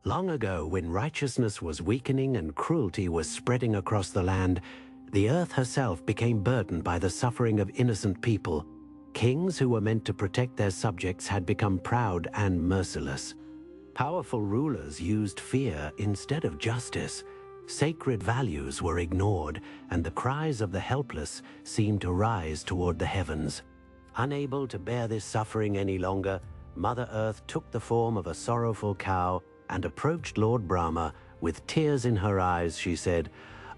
Long ago, when righteousness was weakening and cruelty was spreading across the land, the earth herself became burdened by the suffering of innocent people. Kings who were meant to protect their subjects had become proud and merciless. Powerful rulers used fear instead of justice. Sacred values were ignored, and the cries of the helpless seemed to rise toward the heavens. Unable to bear this suffering any longer, Mother Earth took the form of a sorrowful cow and approached Lord Brahma. With tears in her eyes, she said,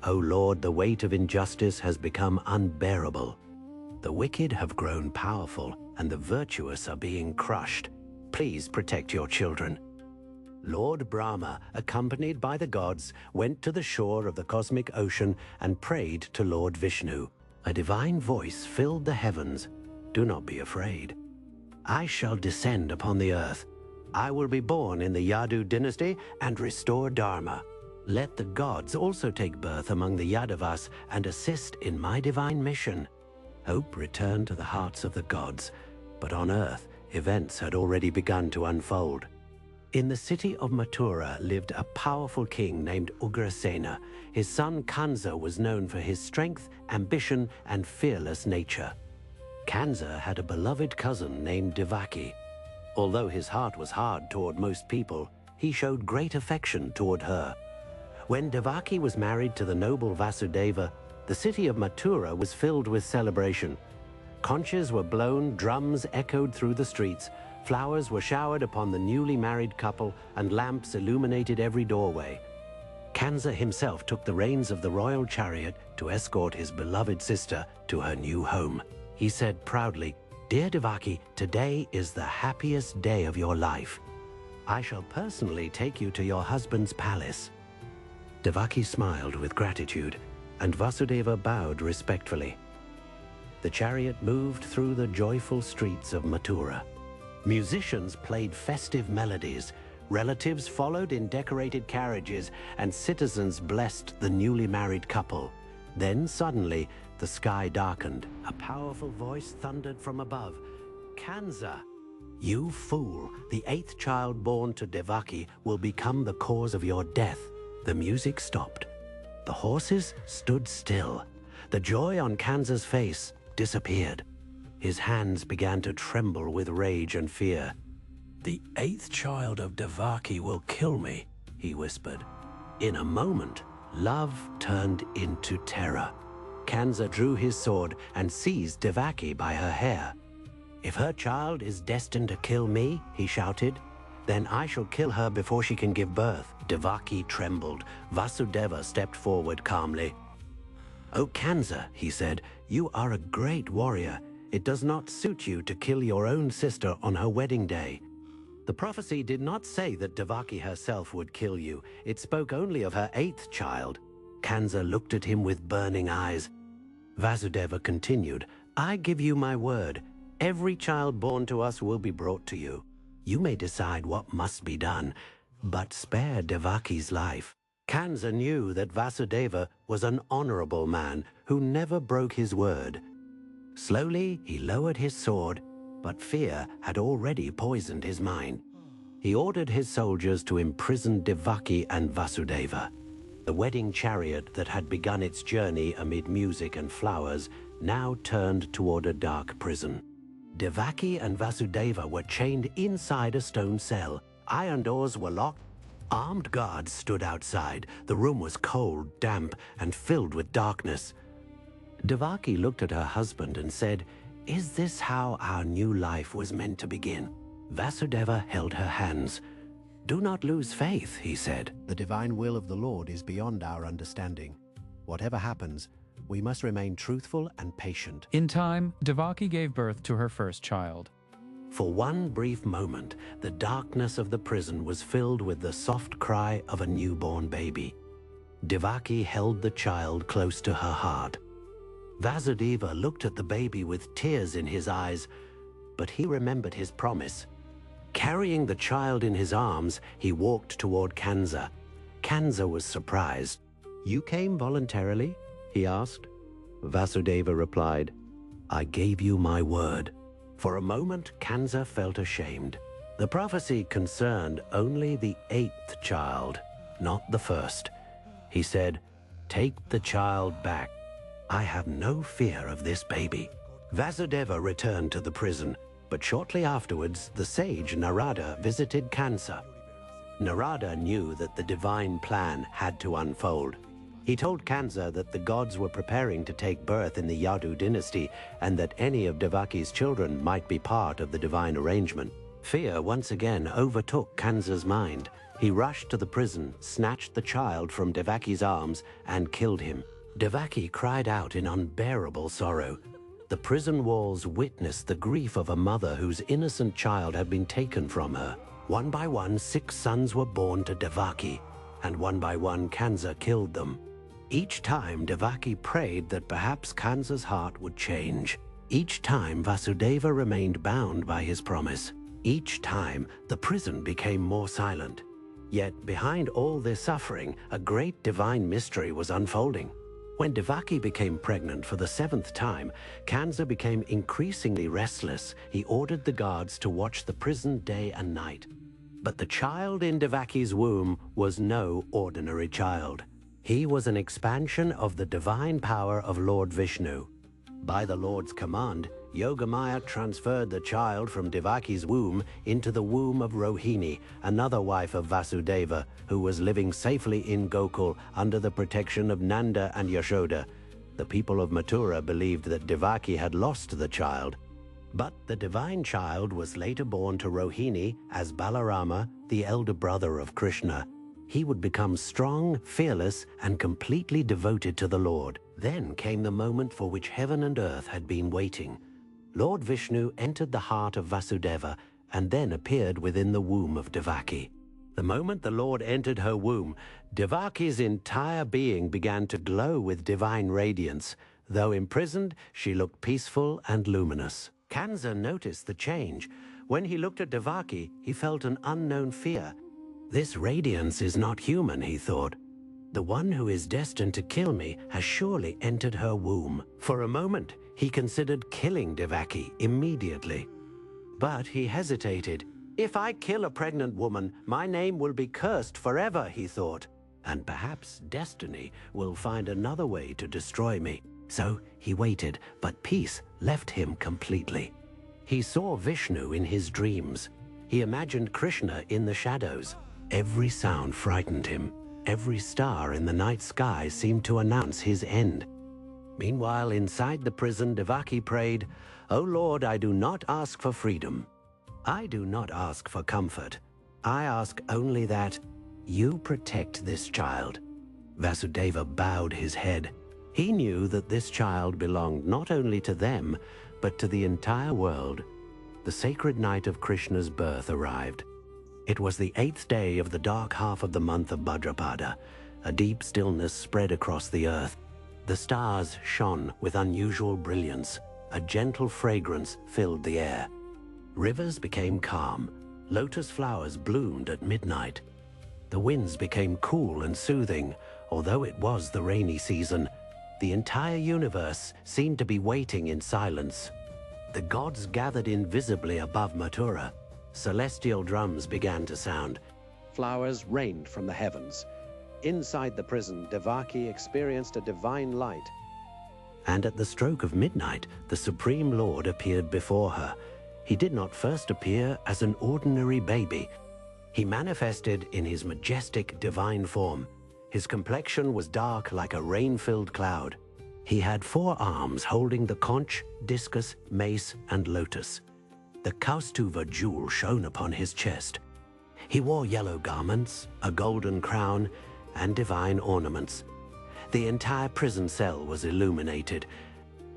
"O Lord, the weight of injustice has become unbearable. The wicked have grown powerful, and the virtuous are being crushed. Please protect your children." Lord Brahma, accompanied by the gods, went to the shore of the cosmic ocean and prayed to Lord Vishnu. A divine voice filled the heavens. "Do not be afraid. I shall descend upon the earth. I will be born in the Yadu dynasty and restore Dharma. Let the gods also take birth among the Yadavas and assist in my divine mission." Hope returned to the hearts of the gods, but on earth, events had already begun to unfold. In the city of Mathura lived a powerful king named Ugrasena. His son Kansa was known for his strength, ambition, and fearless nature. Kansa had a beloved cousin named Devaki. Although his heart was hard toward most people, he showed great affection toward her. When Devaki was married to the noble Vasudeva, the city of Mathura was filled with celebration. Conches were blown, drums echoed through the streets, flowers were showered upon the newly married couple, and lamps illuminated every doorway. Kansa himself took the reins of the royal chariot to escort his beloved sister to her new home. He said proudly, "Dear Devaki, today is the happiest day of your life. I shall personally take you to your husband's palace." Devaki smiled with gratitude, and Vasudeva bowed respectfully. The chariot moved through the joyful streets of Mathura. Musicians played festive melodies, relatives followed in decorated carriages, and citizens blessed the newly married couple. Then suddenly, the sky darkened. A powerful voice thundered from above, "Kansa! You fool! The 8th child born to Devaki will become the cause of your death." The music stopped. The horses stood still. The joy on Kansa's face disappeared. His hands began to tremble with rage and fear. "The 8th child of Devaki will kill me," he whispered. In a moment, love turned into terror. Kansa drew his sword and seized Devaki by her hair. "If her child is destined to kill me," he shouted, "then I shall kill her before she can give birth." Devaki trembled. Vasudeva stepped forward calmly. "O Kansa," he said, "you are a great warrior. It does not suit you to kill your own sister on her wedding day." The prophecy did not say that Devaki herself would kill you. It spoke only of her 8th child. Kansa looked at him with burning eyes. Vasudeva continued, "I give you my word. Every child born to us will be brought to you. You may decide what must be done, but spare Devaki's life." Kansa knew that Vasudeva was an honorable man who never broke his word. Slowly, he lowered his sword, but fear had already poisoned his mind. He ordered his soldiers to imprison Devaki and Vasudeva. The wedding chariot that had begun its journey amid music and flowers now turned toward a dark prison. Devaki and Vasudeva were chained inside a stone cell. Iron doors were locked. Armed guards stood outside. The room was cold, damp, and filled with darkness. Devaki looked at her husband and said, "Is this how our new life was meant to begin?" Vasudeva held her hands. "Do not lose faith," he said. "The divine will of the Lord is beyond our understanding. Whatever happens, we must remain truthful and patient." In time, Devaki gave birth to her first child. For one brief moment, the darkness of the prison was filled with the soft cry of a newborn baby. Devaki held the child close to her heart. Vasudeva looked at the baby with tears in his eyes, but he remembered his promise. Carrying the child in his arms, he walked toward Kansa. Kansa was surprised. "You came voluntarily?" he asked. Vasudeva replied, "I gave you my word." For a moment, Kansa felt ashamed. The prophecy concerned only the 8th child, not the first. He said, "Take the child back. I have no fear of this baby." Vasudeva returned to the prison, but shortly afterwards, the sage Narada visited Kansa. Narada knew that the divine plan had to unfold. He told Kansa that the gods were preparing to take birth in the Yadu dynasty and that any of Devaki's children might be part of the divine arrangement. Fear once again overtook Kansa's mind. He rushed to the prison, snatched the child from Devaki's arms, and killed him. Devaki cried out in unbearable sorrow. The prison walls witnessed the grief of a mother whose innocent child had been taken from her. One by one, 6 sons were born to Devaki, and one by one Kansa killed them. Each time Devaki prayed that perhaps Kansa's heart would change. Each time Vasudeva remained bound by his promise. Each time the prison became more silent. Yet behind all this suffering, a great divine mystery was unfolding. When Devaki became pregnant for the 7th time, Kansa became increasingly restless. He ordered the guards to watch the prison day and night. But the child in Devaki's womb was no ordinary child. He was an expansion of the divine power of Lord Vishnu. By the Lord's command, Yogamaya transferred the child from Devaki's womb into the womb of Rohini, another wife of Vasudeva, who was living safely in Gokul under the protection of Nanda and Yashoda. The people of Mathura believed that Devaki had lost the child. But the divine child was later born to Rohini as Balarama, the elder brother of Krishna. He would become strong, fearless, and completely devoted to the Lord. Then came the moment for which heaven and earth had been waiting. Lord Vishnu entered the heart of Vasudeva and then appeared within the womb of Devaki. The moment the Lord entered her womb, Devaki's entire being began to glow with divine radiance. Though imprisoned, she looked peaceful and luminous. Kansa noticed the change. When he looked at Devaki, he felt an unknown fear. This radiance is not human, he thought. The one who is destined to kill me has surely entered her womb. For a moment, he considered killing Devaki immediately. But he hesitated. If I kill a pregnant woman, my name will be cursed forever, he thought. And perhaps destiny will find another way to destroy me. So he waited, but peace left him completely. He saw Vishnu in his dreams. He imagined Krishna in the shadows. Every sound frightened him. Every star in the night sky seemed to announce his end. Meanwhile, inside the prison, Devaki prayed, "O Lord, I do not ask for freedom. I do not ask for comfort. I ask only that you protect this child." Vasudeva bowed his head. He knew that this child belonged not only to them, but to the entire world. The sacred night of Krishna's birth arrived. It was the 8th day of the dark half of the month of Bhadrapada. A deep stillness spread across the earth. The stars shone with unusual brilliance. A gentle fragrance filled the air. Rivers became calm. Lotus flowers bloomed at midnight. The winds became cool and soothing. Although it was the rainy season, the entire universe seemed to be waiting in silence. The gods gathered invisibly above Mathura. Celestial drums began to sound. Flowers rained from the heavens. Inside the prison, Devaki experienced a divine light. And at the stroke of midnight, the Supreme Lord appeared before her. He did not first appear as an ordinary baby. He manifested in his majestic divine form. His complexion was dark like a rain-filled cloud. He had 4 arms holding the conch, discus, mace, and lotus. The Kaustuva jewel shone upon his chest. He wore yellow garments, a golden crown, and divine ornaments. The entire prison cell was illuminated.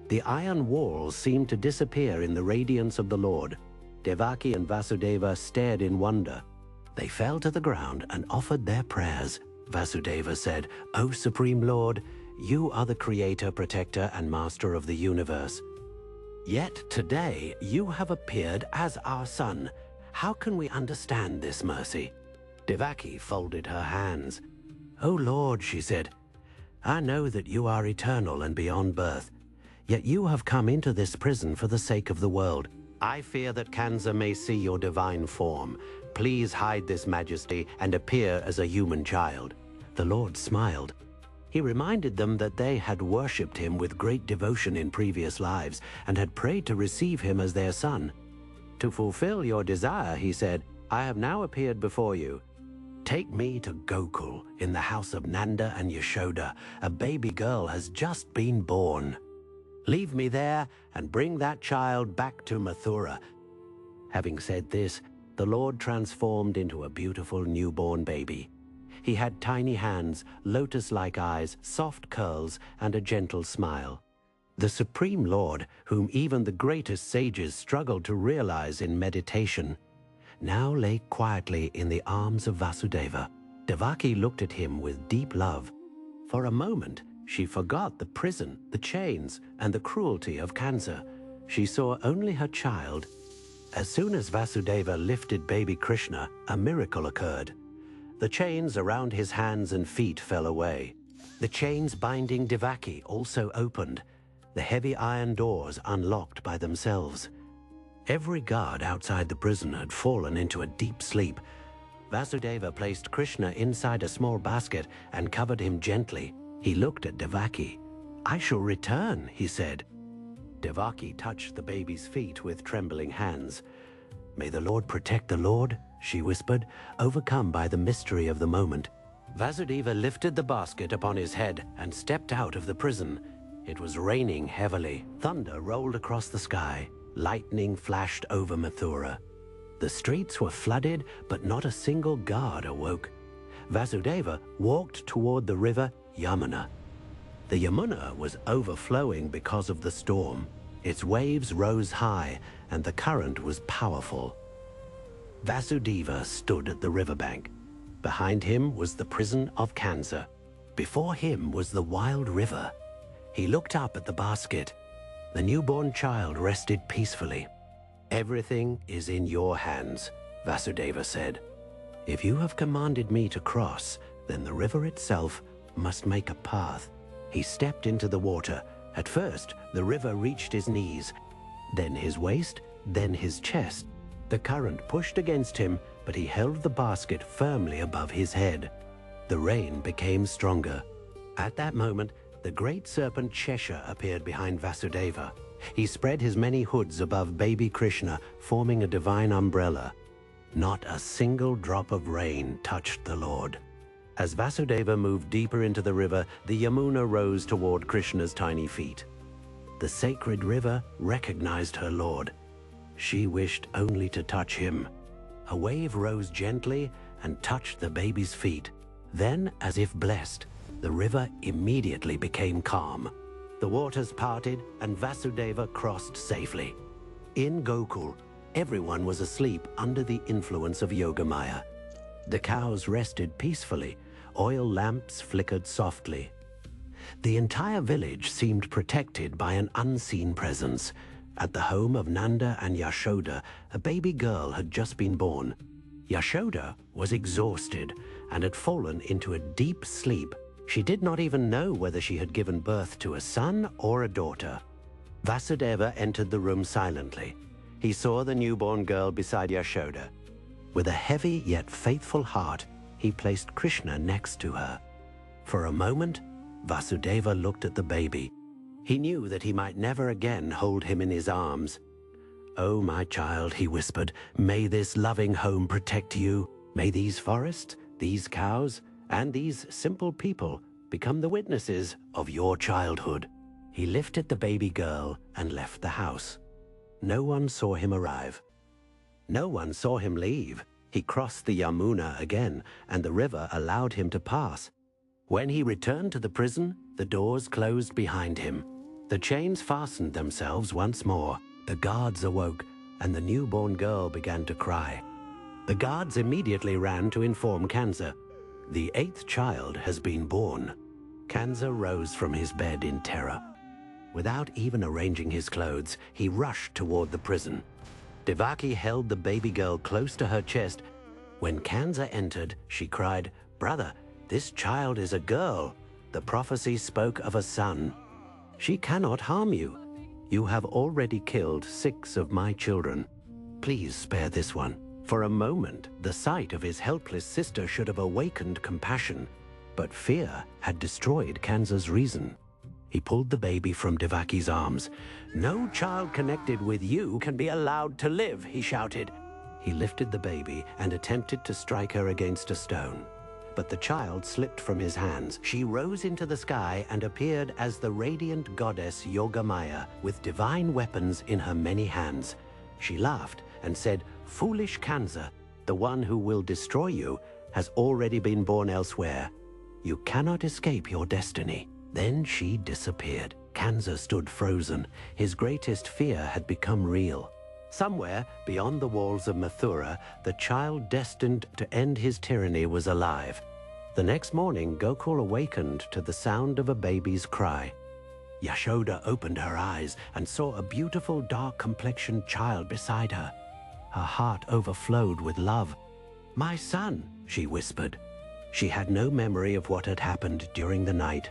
The iron walls seemed to disappear in the radiance of the Lord. Devaki and Vasudeva stared in wonder. They fell to the ground and offered their prayers. Vasudeva said, "O Supreme Lord, you are the creator, protector, and master of the universe. Yet today you have appeared as our son. How can we understand this mercy?" Devaki folded her hands. "O Lord," she said, "I know that you are eternal and beyond birth. Yet you have come into this prison for the sake of the world. I fear that Kansa may see your divine form. Please hide this majesty and appear as a human child." The Lord smiled. He reminded them that they had worshipped him with great devotion in previous lives and had prayed to receive him as their son. "To fulfill your desire," he said, "I have now appeared before you. Take me to Gokul in the house of Nanda and Yashoda. A baby girl has just been born. Leave me there and bring that child back to Mathura." Having said this, the Lord transformed into a beautiful newborn baby. He had tiny hands, lotus-like eyes, soft curls, and a gentle smile. The Supreme Lord, whom even the greatest sages struggled to realize in meditation, now lay quietly in the arms of Vasudeva. Devaki looked at him with deep love. For a moment, she forgot the prison, the chains, and the cruelty of Kansa. She saw only her child. As soon as Vasudeva lifted baby Krishna, a miracle occurred. The chains around his hands and feet fell away. The chains binding Devaki also opened. The heavy iron doors unlocked by themselves. Every guard outside the prison had fallen into a deep sleep. Vasudeva placed Krishna inside a small basket and covered him gently. He looked at Devaki. "I shall return," he said. Devaki touched the baby's feet with trembling hands. "May the Lord protect the Lord," she whispered, overcome by the mystery of the moment. Vasudeva lifted the basket upon his head and stepped out of the prison. It was raining heavily. Thunder rolled across the sky. Lightning flashed over Mathura. The streets were flooded, but not a single guard awoke. Vasudeva walked toward the river Yamuna. The Yamuna was overflowing because of the storm. Its waves rose high, and the current was powerful. Vasudeva stood at the riverbank. Behind him was the prison of Kansa. Before him was the wild river. He looked up at the basket. The newborn child rested peacefully. "Everything is in your hands," Vasudeva said. "If you have commanded me to cross, then the river itself must make a path." He stepped into the water. At first, the river reached his knees, then his waist, then his chest. The current pushed against him, but he held the basket firmly above his head. The rain became stronger. At that moment, the great serpent Cheshire appeared behind Vasudeva. He spread his many hoods above baby Krishna, forming a divine umbrella. Not a single drop of rain touched the Lord. As Vasudeva moved deeper into the river, the Yamuna rose toward Krishna's tiny feet. The sacred river recognized her Lord. She wished only to touch him. A wave rose gently and touched the baby's feet. Then, as if blessed, the river immediately became calm. The waters parted and Vasudeva crossed safely. In Gokul, everyone was asleep under the influence of Yogamaya. The cows rested peacefully. Oil lamps flickered softly. The entire village seemed protected by an unseen presence. At the home of Nanda and Yashoda, a baby girl had just been born. Yashoda was exhausted and had fallen into a deep sleep. She did not even know whether she had given birth to a son or a daughter. Vasudeva entered the room silently. He saw the newborn girl beside Yashoda. With a heavy yet faithful heart, he placed Krishna next to her. For a moment, Vasudeva looked at the baby. He knew that he might never again hold him in his arms. "Oh, my child," he whispered, "may this loving home protect you. May these forests, these cows, and these simple people become the witnesses of your childhood." He lifted the baby girl and left the house. No one saw him arrive. No one saw him leave. He crossed the Yamuna again, and the river allowed him to pass. When he returned to the prison, the doors closed behind him. The chains fastened themselves once more. The guards awoke, and the newborn girl began to cry. The guards immediately ran to inform Kansa. "The 8th child has been born." Kansa rose from his bed in terror. Without even arranging his clothes, he rushed toward the prison. Devaki held the baby girl close to her chest. When Kansa entered, she cried, "Brother, this child is a girl. The prophecy spoke of a son. She cannot harm you." You have already killed 6 of my children. Please spare this one." For a moment, the sight of his helpless sister should have awakened compassion, but fear had destroyed Kansa's reason. He pulled the baby from Devaki's arms. "No child connected with you can be allowed to live," he shouted. He lifted the baby and attempted to strike her against a stone. But the child slipped from his hands. She rose into the sky and appeared as the radiant goddess Yogamaya, with divine weapons in her many hands. She laughed and said, "Foolish Kansa, the one who will destroy you has already been born elsewhere. You cannot escape your destiny." Then she disappeared. Kansa stood frozen. His greatest fear had become real. Somewhere beyond the walls of Mathura, the child destined to end his tyranny was alive. The next morning, Gokul awakened to the sound of a baby's cry. Yashoda opened her eyes and saw a beautiful dark-complexioned child beside her. Her heart overflowed with love. "My son," she whispered. She had no memory of what had happened during the night.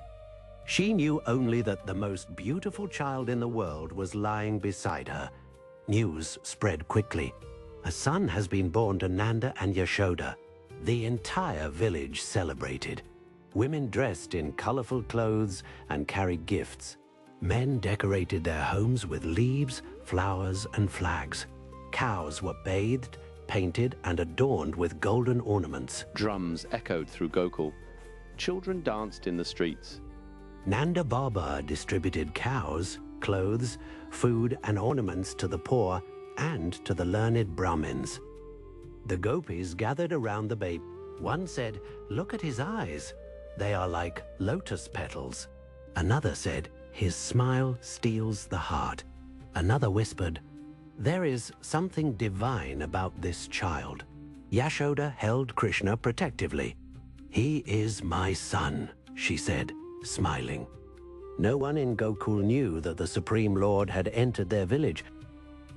She knew only that the most beautiful child in the world was lying beside her. News spread quickly. "A son has been born to Nanda and Yashoda." The entire village celebrated. Women dressed in colorful clothes and carried gifts. Men decorated their homes with leaves, flowers, and flags. Cows were bathed, painted, and adorned with golden ornaments. Drums echoed through Gokul. Children danced in the streets. Nanda Baba distributed cows, clothes, food, and ornaments to the poor and to the learned Brahmins. The gopis gathered around the babe. One said, "Look at his eyes. They are like lotus petals." Another said, "His smile steals the heart." Another whispered, "There is something divine about this child." Yashoda held Krishna protectively. "He is my son," she said, smiling. No one in Gokul knew that the Supreme Lord had entered their village.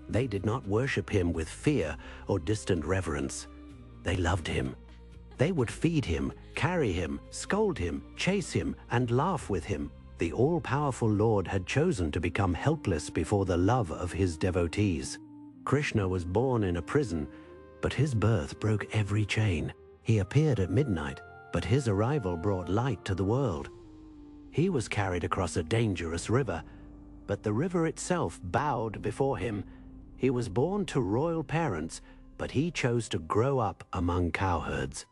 They did not worship him with fear or distant reverence. They loved him. They would feed him, carry him, scold him, chase him, and laugh with him. The all-powerful Lord had chosen to become helpless before the love of his devotees. Krishna was born in a prison, but his birth broke every chain. He appeared at midnight, but his arrival brought light to the world. He was carried across a dangerous river, but the river itself bowed before him. He was born to royal parents, but he chose to grow up among cowherds.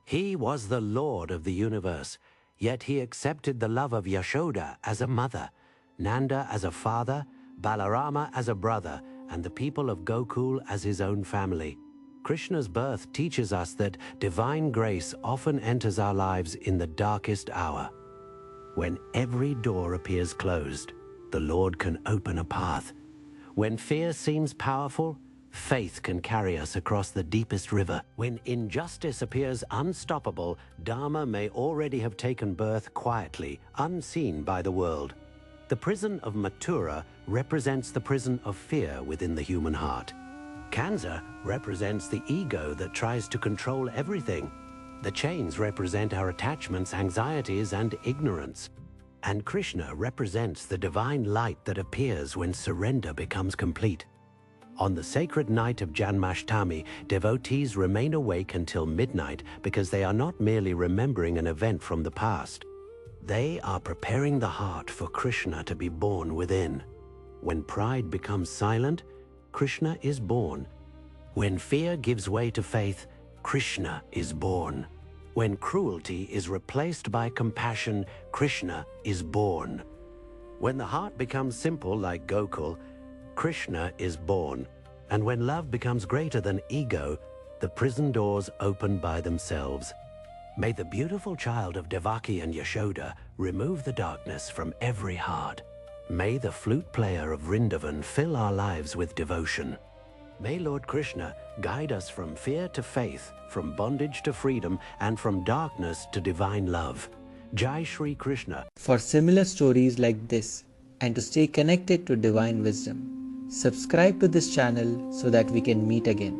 He was the Lord of the universe, yet he accepted the love of Yashoda as a mother, Nanda as a father, Balarama as a brother, and the people of Gokul as his own family. Krishna's birth teaches us that divine grace often enters our lives in the darkest hour. When every door appears closed, the Lord can open a path. When fear seems powerful, faith can carry us across the deepest river. When injustice appears unstoppable, Dharma may already have taken birth quietly, unseen by the world. The prison of Mathura represents the prison of fear within the human heart. Kansa represents the ego that tries to control everything. The chains represent our attachments, anxieties, and ignorance. And Krishna represents the divine light that appears when surrender becomes complete. On the sacred night of Janmashtami, devotees remain awake until midnight because they are not merely remembering an event from the past. They are preparing the heart for Krishna to be born within. When pride becomes silent, Krishna is born. When fear gives way to faith, Krishna is born. When cruelty is replaced by compassion, Krishna is born. When the heart becomes simple like Gokul, Krishna is born. And when love becomes greater than ego, the prison doors open by themselves. May the beautiful child of Devaki and Yashoda remove the darkness from every heart. May the flute player of Vrindavan fill our lives with devotion. May Lord Krishna guide us from fear to faith, from bondage to freedom, and from darkness to divine love. Jai Shri Krishna. For similar stories like this, and to stay connected to divine wisdom, subscribe to this channel so that we can meet again.